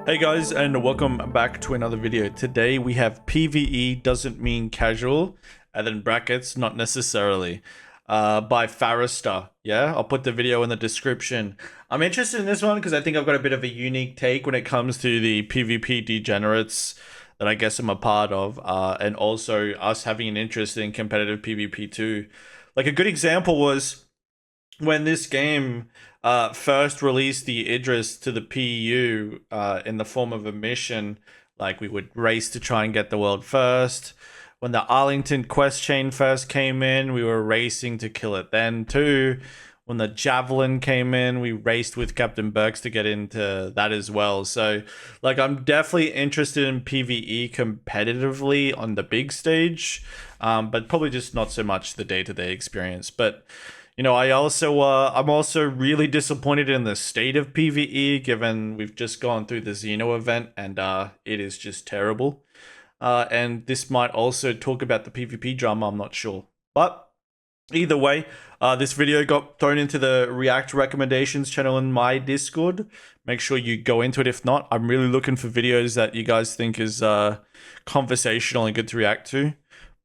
Hey guys, and welcome back to another video. Today we have PVE doesn't mean casual, and then brackets not necessarily, by Farrister. Yeah, I'll put the video in the description. I'm interested in this one because I think I've got a bit of a unique take when it comes to the PvP degenerates that I guess I'm a part of, and also us having an interest in competitive PvP too. Like a good example was when this game first released the Idris to the PU in the form of a mission, like we would race to try and get the world first. When the Arlington quest chain first came in, we were racing to kill it then too. When the Javelin came in, we raced with Captain Burks to get into that as well. So, like, I'm definitely interested in PvE competitively on the big stage, but probably just not so much the day-to-day experience. But you know, I'm also really disappointed in the state of PvE, given we've just gone through the Xeno event and it is just terrible. And this might also talk about the PvP drama, I'm not sure. But either way, this video got thrown into the React recommendations channel in my Discord. Make sure you go into it. If not, I'm really looking for videos that you guys think is conversational and good to react to.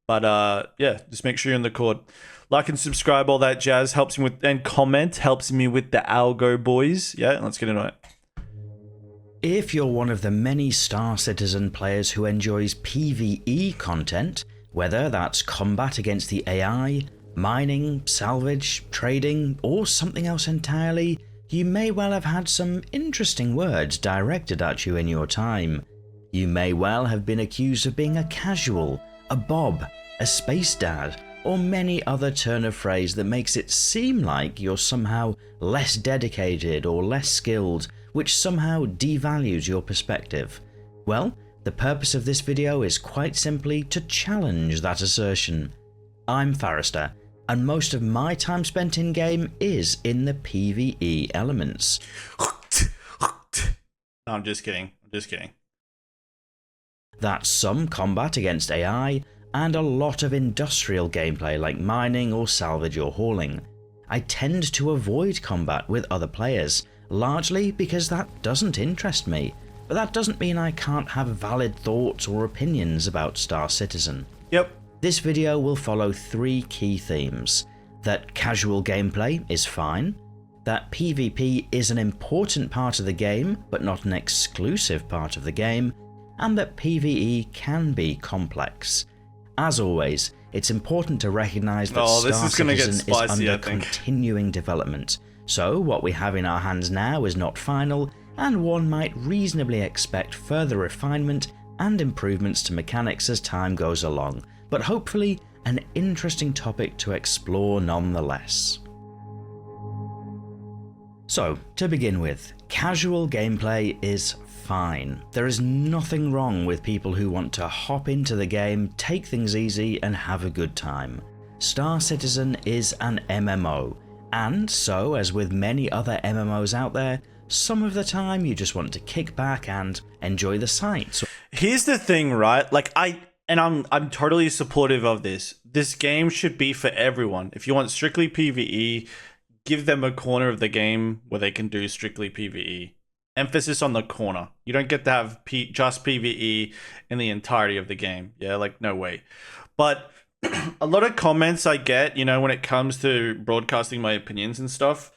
But yeah, just make sure you're in the Discord. Like and subscribe, all that jazz helps me with, and comment helps me with the algo, boys. Yeah, let's get into it. If you're one of the many Star Citizen players who enjoys PvE content, whether that's combat against the AI, mining, salvage, trading, or something else entirely, you may well have had some interesting words directed at you in your time. You may well have been accused of being a casual, a bob, a space dad, or many other turn of phrase that makes it seem like you're somehow less dedicated or less skilled, which somehow devalues your perspective. Well, the purpose of this video is quite simply to challenge that assertion. I'm Farrister, and most of my time spent in-game is in the PvE elements. No, I'm just kidding. I'm just kidding. That's some combat against AI, and a lot of industrial gameplay like mining or salvage or hauling. I tend to avoid combat with other players, largely because that doesn't interest me, but that doesn't mean I can't have valid thoughts or opinions about Star Citizen. Yep. This video will follow three key themes: that casual gameplay is fine, that PvP is an important part of the game but not an exclusive part of the game, and that PvE can be complex. As always, it's important to recognise that Star Citizen is under continuing development, so what we have in our hands now is not final, and one might reasonably expect further refinement and improvements to mechanics as time goes along, but hopefully an interesting topic to explore nonetheless. So, to begin with, casual gameplay is fine. There is nothing wrong with people who want to hop into the game, take things easy, and have a good time. Star Citizen is an MMO, and so, as with many other MMOs out there, some of the time you just want to kick back and enjoy the sights. Here's the thing, right? Like I'm totally supportive of this. This game should be for everyone. If you want strictly PvE, give them a corner of the game where they can do strictly PvE. Emphasis on the corner. You don't get to have just PvE in the entirety of the game. Yeah, like, no way. But a lot of comments I get, you know, when it comes to broadcasting my opinions and stuff,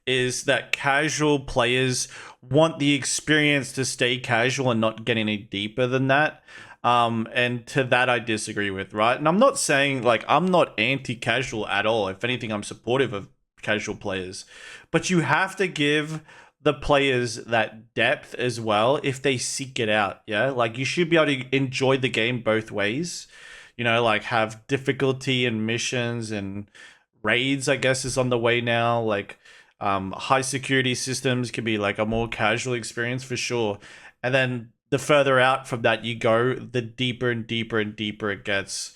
is that casual players want the experience to stay casual and not get any deeper than that. And to that I disagree with, right? And I'm not saying, like, I'm not anti-casual at all. If anything, I'm supportive of casual players. But you have to give the players that depth as well if they seek it out. Yeah, like, you should be able to enjoy the game both ways, you know, like have difficulty and missions and raids, I guess, is on the way now. Like high security systems can be like a more casual experience for sure, and then the further out from that you go, the deeper and deeper and deeper it gets.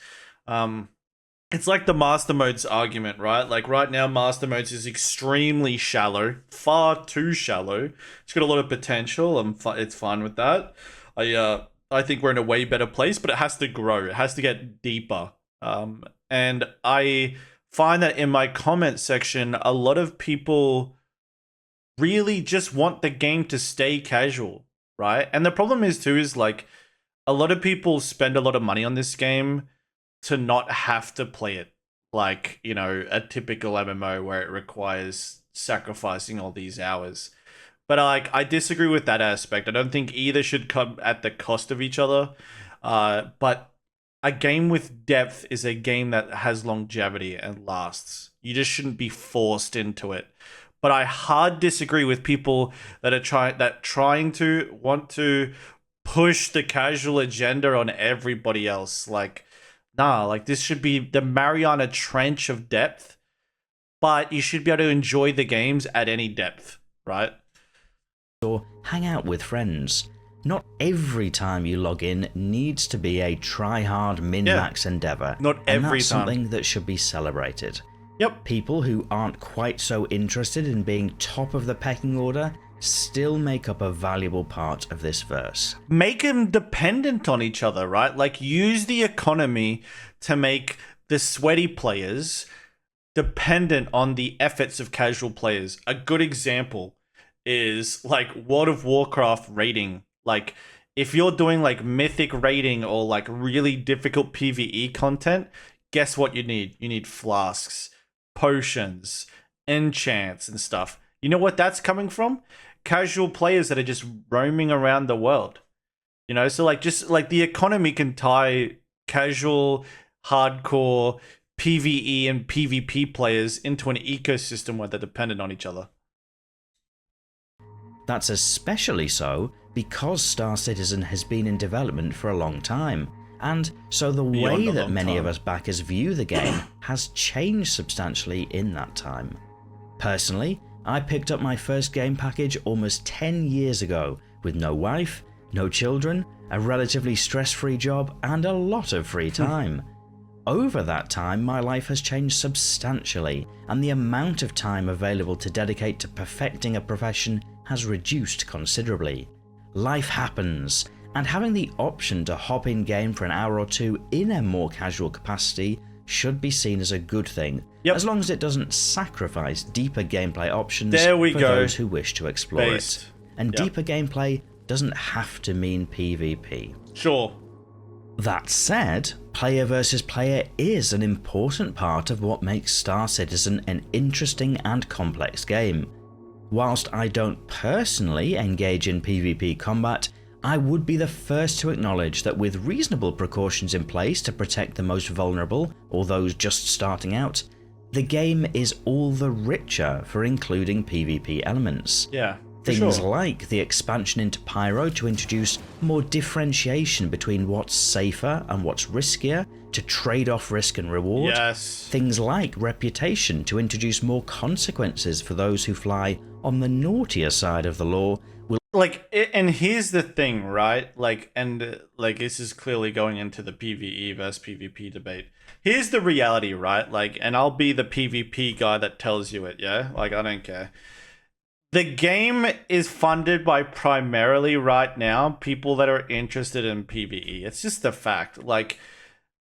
It's like the master modes argument, right? Like right now, master modes is extremely shallow, far too shallow. It's got a lot of potential. It's fine with that. I think we're in a way better place, but it has to grow. It has to get deeper. And I find that in my comment section, a lot of people really just want the game to stay casual. right? And the problem is too is like a lot of people spend a lot of money on this game to not have to play it like, you know, a typical MMO where it requires sacrificing all these hours. But like, I disagree with that aspect. I don't think either should come at the cost of each other. But a game with depth is a game that has longevity and lasts. You just shouldn't be forced into it. But I hard disagree with people that are trying to want to push the casual agenda on everybody else. Like, nah, like this should be the Mariana Trench of depth, but you should be able to enjoy the games at any depth, right? Or hang out with friends. Not every time you log in needs to be a try-hard min-max endeavor. Not and every that's time. something that should be celebrated. Yep. People who aren't quite so interested in being top of the pecking order still make up a valuable part of this verse. Make them dependent on each other, right? Like, use the economy to make the sweaty players dependent on the efforts of casual players. A good example is like World of Warcraft raiding. Like, if you're doing like mythic raiding or like really difficult PvE content, guess what you need? You need flasks, potions, enchants, and stuff. You know what that's coming from? Casual players that are just roaming around the world. You know, so like just like the economy can tie casual, hardcore PvE and PvP players into an ecosystem where they're dependent on each other. That's especially so because Star Citizen has been in development for a long time, and so the way that many of us backers view the game has changed substantially in that time. Personally, I picked up my first game package almost 10 years ago with no wife, no children, a relatively stress-free job, and a lot of free time. Over that time, my life has changed substantially, and the amount of time available to dedicate to perfecting a profession has reduced considerably. Life happens, and having the option to hop in game for an hour or two in a more casual capacity should be seen as a good thing, as long as it doesn't sacrifice deeper gameplay options for those who wish to explore it. And deeper gameplay doesn't have to mean PvP. Sure. That said, player versus player is an important part of what makes Star Citizen an interesting and complex game. Whilst I don't personally engage in PvP combat, I would be the first to acknowledge that with reasonable precautions in place to protect the most vulnerable or those just starting out, the game is all the richer for including PvP elements. Yeah. Things like the expansion into Pyro to introduce more differentiation between what's safer and what's riskier to trade off risk and reward. Yes. Things like Reputation to introduce more consequences for those who fly on the naughtier side of the law. And here's the thing, right? Like this is clearly going into the PvE versus PvP debate. Here's the reality, right? Like, and I'll be the PvP guy that tells you it, yeah? Like, I don't care. The game is funded by primarily right now people that are interested in PvE. It's just a fact. Like,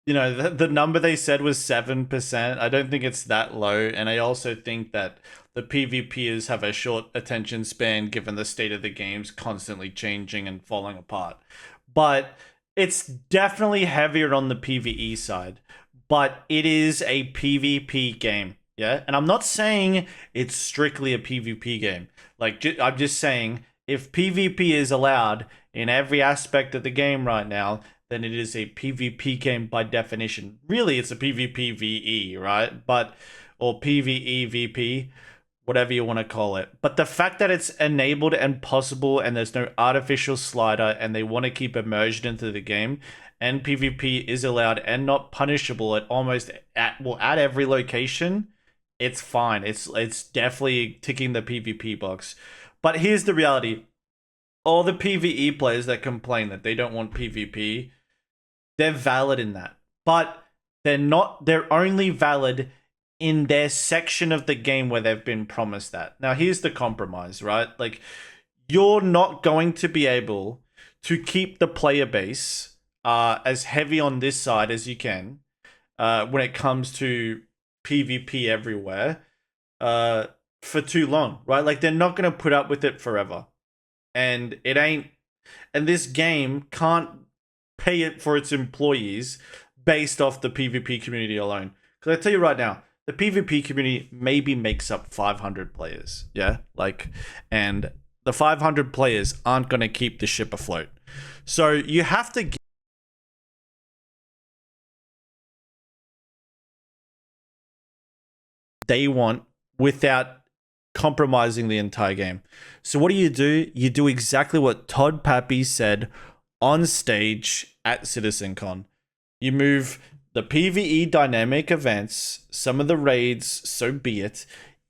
you know, the number they said was 7%. I don't think it's that low. And I also think that the PvPers have a short attention span given the state of the game's constantly changing and falling apart. But it's definitely heavier on the PvE side. But it is a PvP game. Yeah, and I'm not saying it's strictly a PvP game. Like, I'm just saying if PvP is allowed in every aspect of the game right now, then it is a PvP game by definition. Really, it's a PvP VE, right? Or PvE VP, whatever you want to call it. But the fact that it's enabled and possible and there's no artificial slider and they want to keep immersion into the game, and PvP is allowed and not punishable at every location, it's fine. It's definitely ticking the PvP box. But here's the reality. All the PvE players that complain that they don't want PvP, they're valid in that. But they're only valid in their section of the game where they've been promised that. Now, here's the compromise, right? Like, you're not going to be able to keep the player base as heavy on this side as you can when it comes to PvP everywhere for too long, right? Like, they're not going to put up with it forever. And it ain't And this game can't pay it for its employees based off the PvP community alone. Because I tell you right now, the PvP community maybe makes up 500 players. Yeah, like, and the 500 players aren't going to keep the ship afloat. So you have to they want without compromising the entire game. So what do? You do exactly what Todd Pappy said on stage at CitizenCon. You move the PvE dynamic events, some of the raids, so be it,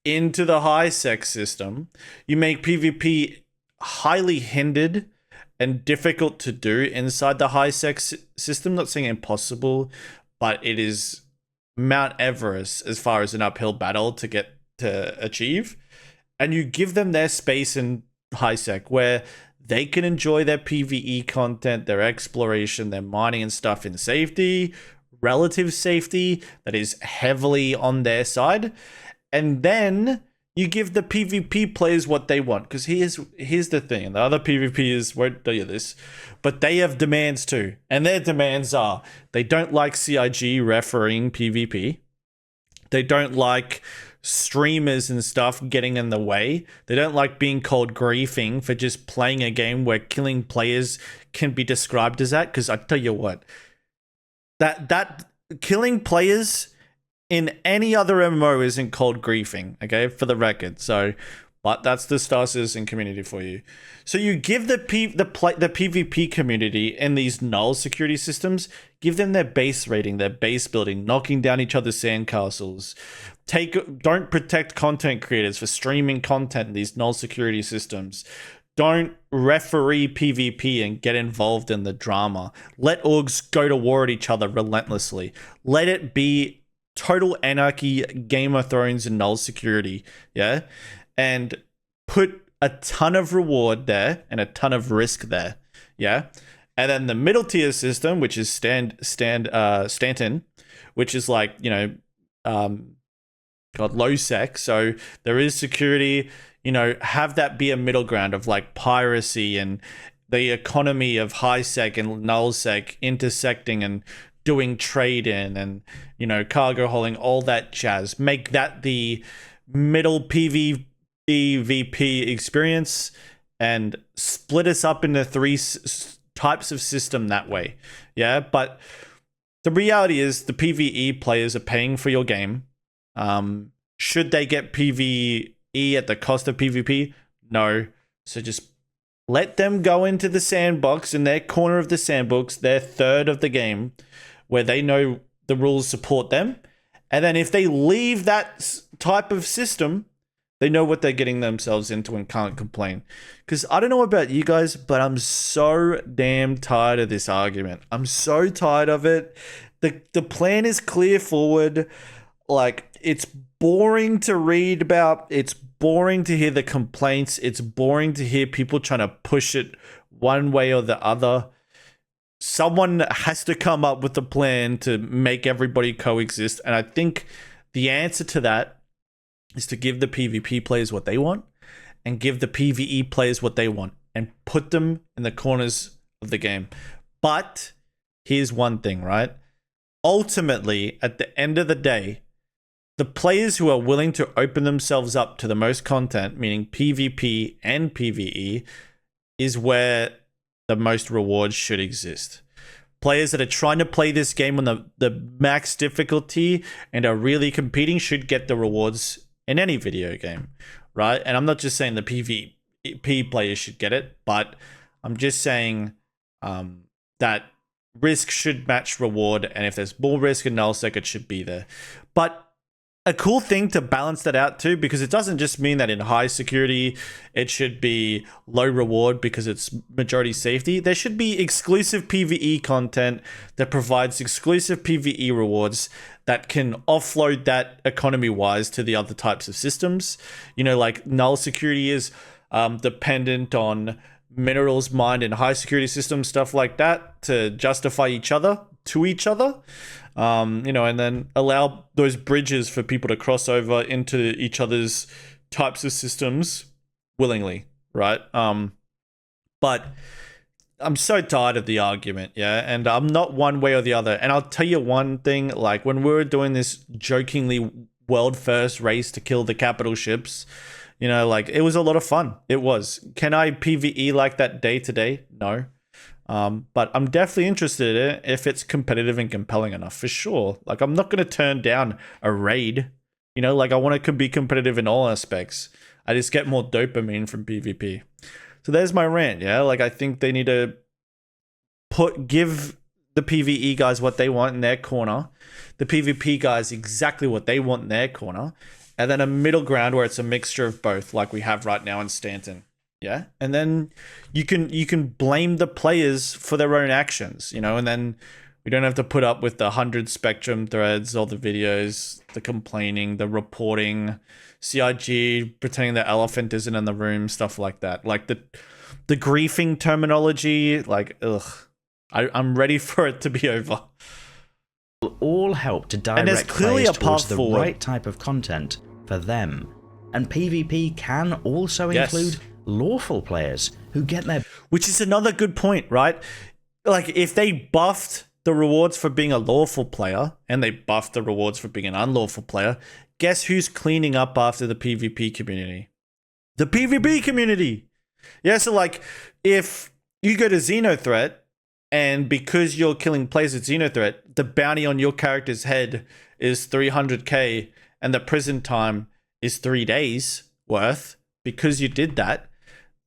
into the high sec system. You make PvP highly hindered and difficult to do inside the high sec system. Not saying impossible, but it is Mount Everest as far as an uphill battle to get to achieve. And you give them their space in high sec where they can enjoy their PvE content, their exploration, their mining and stuff in safety, relative safety that is heavily on their side. And then you give the PvP players what they want. Because here's the thing, and the other PvPers won't tell you this, but they have demands too. And their demands are, they don't like CIG refereeing PvP. They don't like streamers and stuff getting in the way. They don't like being called griefing for just playing a game where killing players can be described as that. Because I tell you what, that killing players in any other MMO isn't called griefing, okay, for the record. So, but that's the Star Citizen community for you. So you give the PvP community in these null security systems, give them their base rating, their base building, knocking down each other's sandcastles. Don't protect content creators for streaming content in these null security systems. Don't referee PvP and get involved in the drama. Let orgs go to war at each other relentlessly. Let it be total anarchy, Game of Thrones, and null security. Yeah. And put a ton of reward there and a ton of risk there. Yeah. And then the middle tier system, which is Stanton, which is like, you know, low sec. So there is security, you know, have that be a middle ground of like piracy and the economy of high sec and null sec intersecting and doing trade in and, you know, cargo hauling, all that jazz. Make that the middle PvE VP experience and split us up into three types of system that way. Yeah. But the reality is the PvE players are paying for your game. Should they get PvE at the cost of PvP? No. So just let them go into the sandbox in their corner of the sandbox, their third of the game, where they know the rules support them. And then if they leave that type of system, they know what they're getting themselves into and can't complain. Because I don't know about you guys, but I'm so damn tired of this argument. I'm so tired of it. The plan is clear forward. Like, it's boring to read about. It's boring to hear the complaints. It's boring to hear people trying to push it one way or the other. Someone has to come up with a plan to make everybody coexist. And I think the answer to that is to give the PvP players what they want and give the PvE players what they want and put them in the corners of the game. But here's one thing, right? Ultimately, at the end of the day, the players who are willing to open themselves up to the most content, meaning PvP and PvE, is where the most rewards should exist. Players that are trying to play this game on the max difficulty and are really competing should get the rewards in any video game, right? And I'm not just saying the PvP players should get it, but I'm just saying that risk should match reward, and if there's more risk in nullsec, it should be there. But a cool thing to balance that out too, because it doesn't just mean that in high security it should be low reward because it's majority safety. There should be exclusive PvE content that provides exclusive PvE rewards that can offload that economy wise to the other types of systems. You know, like null security is dependent on minerals mined in high security systems, stuff like that, to justify each other to each other. You know, and then allow those bridges for people to cross over into each other's types of systems willingly, right? But I'm so tired of the argument, yeah, and I'm not one way or the other. And I'll tell you one thing, like when we were doing this jokingly world first race to kill the capital ships, you know, like it was a lot of fun. It was. Can I PvE like that day to day? No. But I'm definitely interested in it if it's competitive and compelling enough, for sure. Like I'm not going to turn down a raid, you know, like I want to be competitive in all aspects. I just get more dopamine from PvP. So there's my rant, yeah? Like I think they need to give the PvE guys what they want in their corner, the PvP guys exactly what they want in their corner, and then a middle ground where it's a mixture of both, like we have right now in Stanton. Yeah, and then you can blame the players for their own actions, you know, and then we don't have to put up with the 100 Spectrum threads, all the videos, the complaining, the reporting, CIG pretending the elephant isn't in the room, stuff like that. Like the griefing terminology, like ugh, I'm ready for it to be over. Will all help to direct players towards the right type of content for them, and PvP can also include lawful players who get their... Which is another good point, right? Like, if they buffed the rewards for being a lawful player, and they buffed the rewards for being an unlawful player, guess who's cleaning up after the PvP community? The PvP community! Yeah, so like, if you go to Xenothreat, and because you're killing players at Xenothreat, the bounty on your character's head is 300k, and the prison time is 3 days worth, because you did that,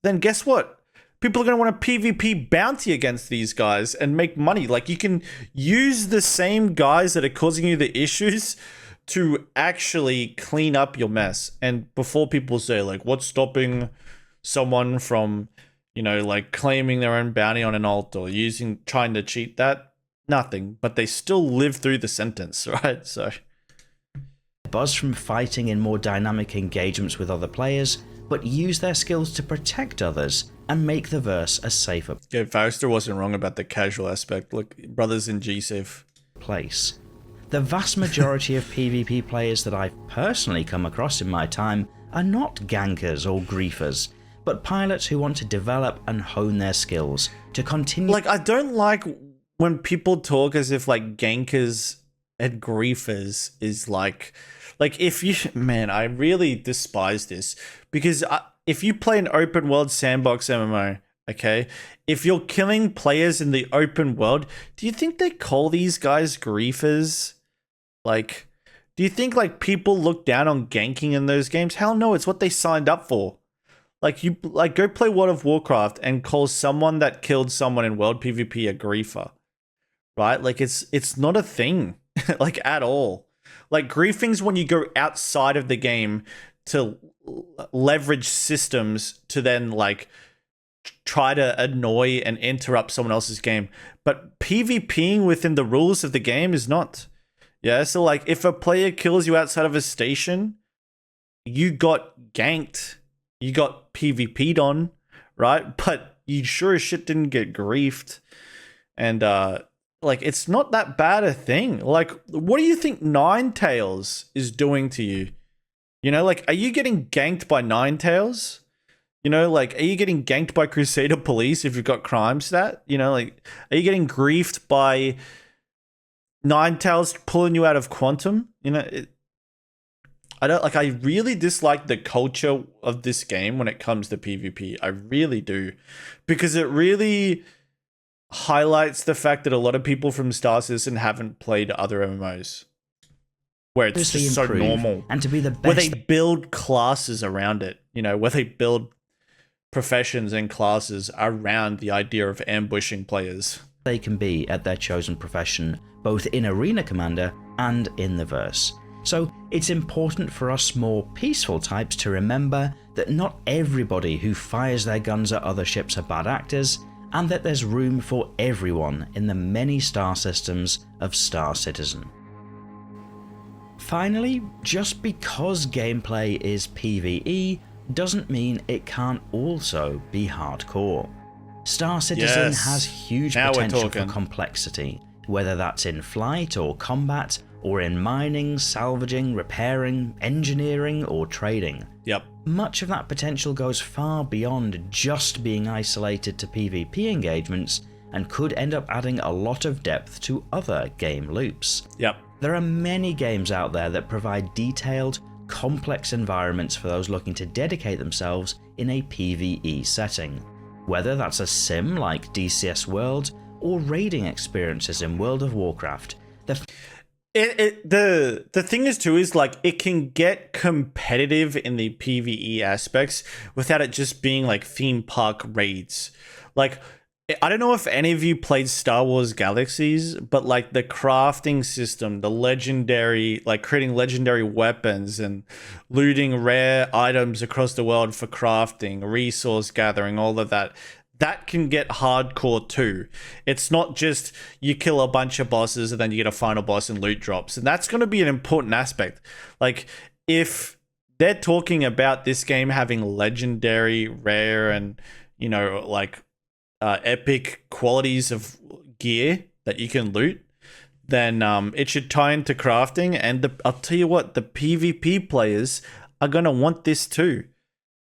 then guess what? People are going to want a PvP bounty against these guys and make money. Like, you can use the same guys that are causing you the issues to actually clean up your mess. And before people say, like, what's stopping someone from, you know, like claiming their own bounty on an alt or trying to cheat that? Nothing. But they still live through the sentence, right? So... buzz from fighting in more dynamic engagements with other players, but use their skills to protect others and make the verse a safer Forrester wasn't wrong about the casual aspect. Look, brothers in G-Save place. The vast majority of PvP players that I've personally come across in my time are not gankers or griefers, but pilots who want to develop and hone their skills to continue... Like, I don't like when people talk as if, like, gankers and griefers is like if you... Man, I really despise this. Because if you play an open world sandbox MMO, okay, if you're killing players in the open world, do you think they call these guys griefers? Like, do you think, like, people look down on ganking in those games? Hell no, it's what they signed up for. Like, you go play World of Warcraft and call someone that killed someone in world PvP a griefer, right? Like, it's not a thing, like, at all. Like, griefing's when you go outside of the game to leverage systems to then, like, try to annoy and interrupt someone else's game. But PvPing within the rules of the game is not. Yeah, so, like, if a player kills you outside of a station, you got ganked. You got PvP'd on, right? But you sure as shit didn't get griefed. And, like, it's not that bad a thing. Like, what do you think Ninetales is doing to you? You know, like, are you getting ganked by Ninetales? You know, like, are you getting ganked by Crusader Police if you've got crime stat? You know, like, are you getting griefed by Ninetales pulling you out of Quantum? You know, I really dislike the culture of this game when it comes to PvP. I really do. Because it really highlights the fact that a lot of people from Star Citizen haven't played other MMOs. Where it's just so normal. And to be the best. Where they build classes around it. You know, where they build professions and classes around the idea of ambushing players. They can be at their chosen profession, both in Arena Commander and in the verse. So it's important for us more peaceful types to remember that not everybody who fires their guns at other ships are bad actors, and that there's room for everyone in the many star systems of Star Citizen. Finally, just because gameplay is PvE doesn't mean it can't also be hardcore. Star Citizen has huge potential for complexity, whether that's in flight or combat, or in mining, salvaging, repairing, engineering, or trading. Yep. much of that potential goes far beyond just being isolated to PvP engagements and could end up adding a lot of depth to other game loops. Yep. There are many games out there that provide detailed, complex environments for those looking to dedicate themselves in a PvE setting. Whether that's a sim like DCS World or raiding experiences in World of Warcraft, the thing is too is like it can get competitive in the PvE aspects without it just being like theme park raids. Like, I don't know if any of you played Star Wars Galaxies, but like the crafting system, the legendary, like creating legendary weapons and looting rare items across the world for crafting, resource gathering, all of that. That can get hardcore too. It's not just you kill a bunch of bosses and then you get a final boss and loot drops. And that's going to be an important aspect. Like, if they're talking about this game having legendary, rare, and, you know, like epic qualities of gear that you can loot, then it should tie into crafting. And I'll tell you what, the PvP players are going to want this too,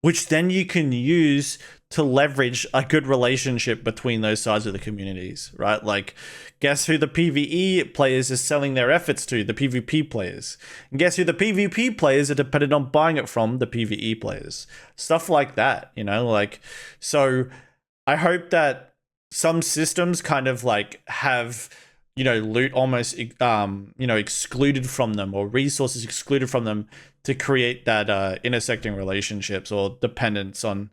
which then you can use to leverage a good relationship between those sides of the communities, right? Like, guess who the PvE players are selling their efforts to? The PvP players. And guess who the PvP players are dependent on buying it from? The PvE players. Stuff like that, you know? Like, so I hope that some systems kind of like have, you know, loot almost, you know, excluded from them, or resources excluded from them, to create that intersecting relationships or dependence on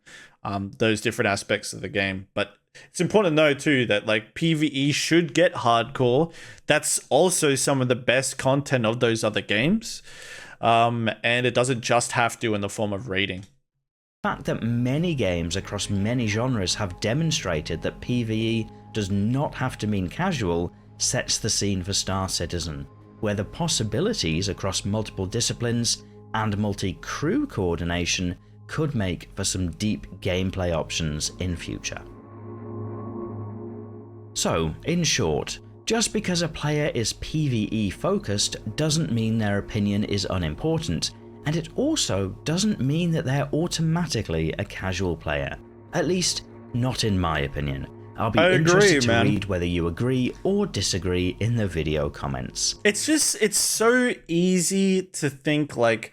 those different aspects of the game. But it's important to know too that like PvE should get hardcore. That's also some of the best content of those other games. And it doesn't just have to in the form of raiding. The fact that many games across many genres have demonstrated that PvE does not have to mean casual sets the scene for Star Citizen, where the possibilities across multiple disciplines and multi-crew coordination could make for some deep gameplay options in future. So, in short, just because a player is PvE focused doesn't mean their opinion is unimportant, and it also doesn't mean that they're automatically a casual player. At least, not in my opinion. I'll be interested to read whether you agree or disagree in the video comments. It's so easy to think like,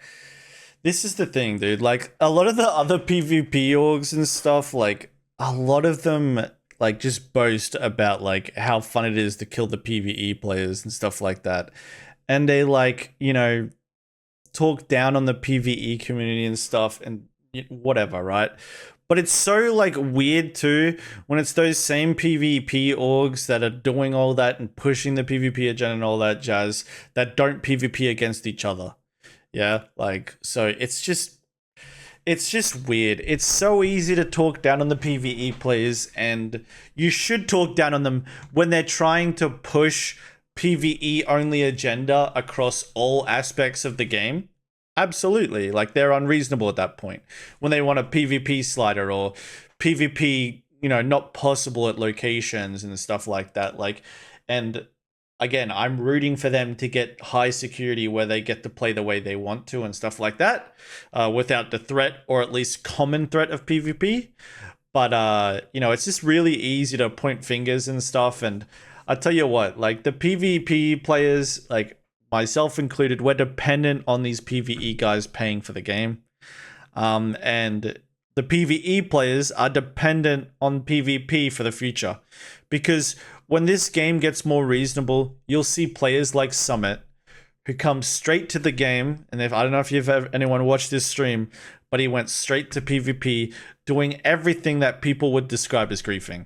this is the thing, dude. Like, a lot of the other PvP orgs and stuff, like, a lot of them, like, just boast about, like, how fun it is to kill the PvE players and stuff like that. And they, like, you know, talk down on the PvE community and stuff and whatever, right? But it's so, like, weird, too, when it's those same PvP orgs that are doing all that and pushing the PvP agenda and all that jazz that don't PvP against each other. Yeah, like, so it's just weird. It's so easy to talk down on the PvE players, and you should talk down on them when they're trying to push PvE only agenda across all aspects of the game. Absolutely. Like, they're unreasonable at that point. When they want a PvP slider or PvP, you know, not possible at locations and stuff like that. Like, and again, I'm rooting for them to get high security where they get to play the way they want to and stuff like that, without the threat, or at least common threat, of PvP. But, you know, it's just really easy to point fingers and stuff. And I tell you what, like, the PvP players, like myself included, we're dependent on these PvE guys paying for the game. And the PvE players are dependent on PvP for the future. Because when this game gets more reasonable, you'll see players like Summit who come straight to the game. And I don't know if you've ever anyone watched this stream, but he went straight to PvP, doing everything that people would describe as griefing.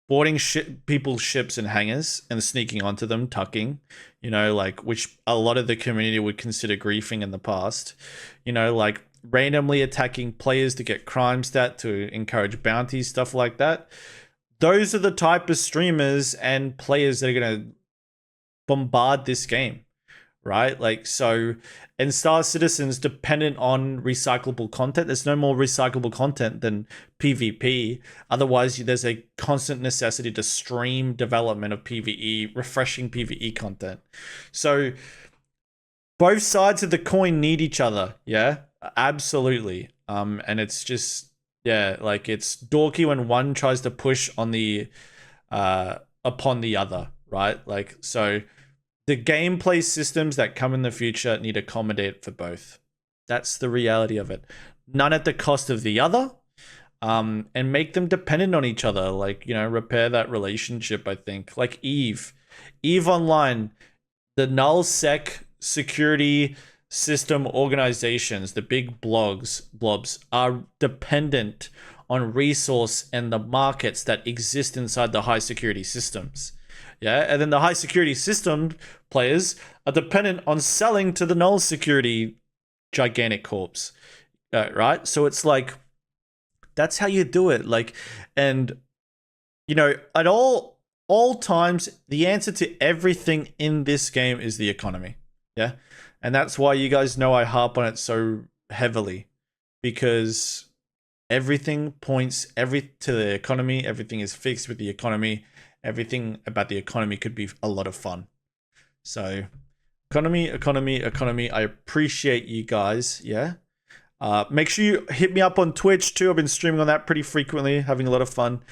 Boarding people's ships and hangars and sneaking onto them, tucking, you know, like, which a lot of the community would consider griefing in the past. You know, like, randomly attacking players to get crime stat, to encourage bounties, stuff like that. Those are the type of streamers and players that are going to bombard this game, right? Like, so, and Star Citizen's dependent on recyclable content. There's no more recyclable content than PvP. Otherwise, there's a constant necessity to stream development of PvE, refreshing PvE content. So, both sides of the coin need each other, yeah? Absolutely. And it's just, yeah, like it's dorky when one tries to push on the upon the other, right? Like, so the gameplay systems that come in the future need to accommodate for both. That's the reality of it. None at the cost of the other, and make them dependent on each other. Like, you know, repair that relationship, I think. Like Eve Online, the nullsec security system organizations, the big blobs are dependent on resource and the markets that exist inside the high security systems. Yeah, and then the high security system players are dependent on selling to the null security gigantic corps, right? So it's like, that's how you do it. Like, and you know, at all times, the answer to everything in this game is the economy. Yeah, and that's why you guys know I harp on it so heavily, because everything points to the economy. Everything is fixed with the economy. Everything about the economy could be a lot of fun. So economy. I appreciate you guys. Yeah. Make sure you hit me up on Twitch too. I've been streaming on that pretty frequently, having a lot of fun.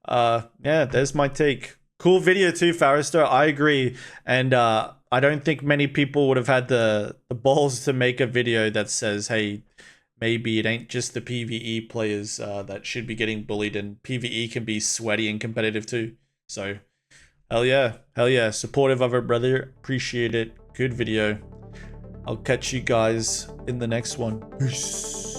Yeah, there's my take. Cool video too, Farrister. I agree. And I don't think many people would have had the balls to make a video that says, hey, maybe it ain't just the PvE players that should be getting bullied, and PvE can be sweaty and competitive too. So, hell yeah. Supportive of it, brother. Appreciate it. Good video. I'll catch you guys in the next one. Peace.